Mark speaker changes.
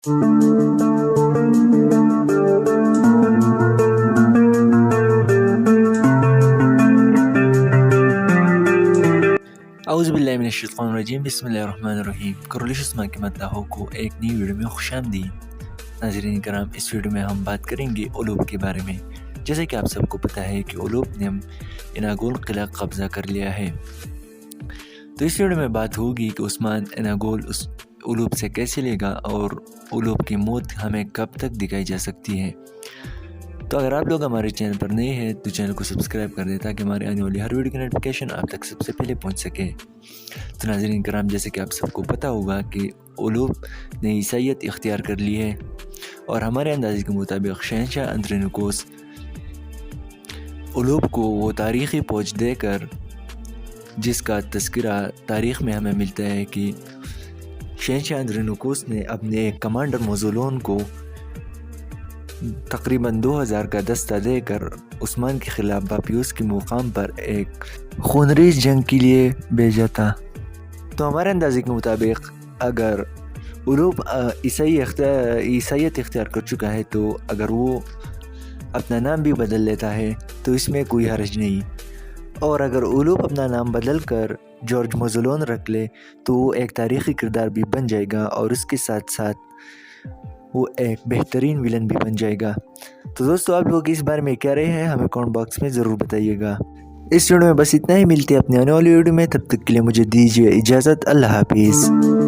Speaker 1: اعوذ باللہ من الشیطان الرجیم، بسم اللہ الرحمن الرحیم۔ کرولش اسما کے مطلع کو ایک نئی ویڈیو میں خوش آمدید۔ ناظرین کرام، اس ویڈیو میں ہم بات کریں گے اولوب کے بارے میں۔ جیسے کہ آپ سب کو پتہ ہے کہ اولوب نے اناگول قلعہ قبضہ کر لیا ہے، تو اس ویڈیو میں بات ہوگی کہ عثمان اناگول اس اولوب سے کیسے لے گا اور اولوب کی موت ہمیں کب تک دکھائی جا سکتی ہے۔ تو اگر آپ لوگ ہمارے چینل پر نئے ہیں تو چینل کو سبسکرائب کر دیں تاکہ ہمارے آنے والی ہر ویڈیو کی نوٹیفیکیشن آپ تک سب سے پہلے پہنچ سکے۔ تو ناظرین کرام، جیسے کہ آپ سب کو پتہ ہوگا کہ اولوب نے عیسائیت اختیار کر لی ہے، اور ہمارے اندازے کے مطابق شہنشاہ اندرونیکوس اولوب کو وہ تاریخی پوچھ دے کر، جس کا تذکرہ تاریخ میں ہمیں ملتا ہے کہ شہنشاہ اندرونیکوس نے اپنے ایک کمانڈر موزولون کو تقریباً 2000 کا دستہ دے کر عثمان کے خلاف باپیوس کے مقام پر ایک خونریز جنگ کے لیے بھیجا تھا۔ تو ہمارے اندازے کے مطابق اگر اولوب عیسائیت اختیار کر چکا ہے، تو اگر وہ اپنا نام بھی بدل لیتا ہے تو اس میں کوئی حرج نہیں، اور اگر اولوب اپنا نام بدل کر جارج موزولون رکھ لے تو وہ ایک تاریخی کردار بھی بن جائے گا، اور اس کے ساتھ ساتھ وہ ایک بہترین ویلن بھی بن جائے گا۔ تو دوستو، آپ لوگ اس بارے میں کیا رہے ہیں ہمیں کمنٹ باکس میں ضرور بتائیے گا۔ اس ویڈیو میں بس اتنا ہی، ملتے ہیں اپنے آنے والی ویڈیو میں، تب تک کے لیے مجھے دیجیے اجازت۔ اللہ حافظ۔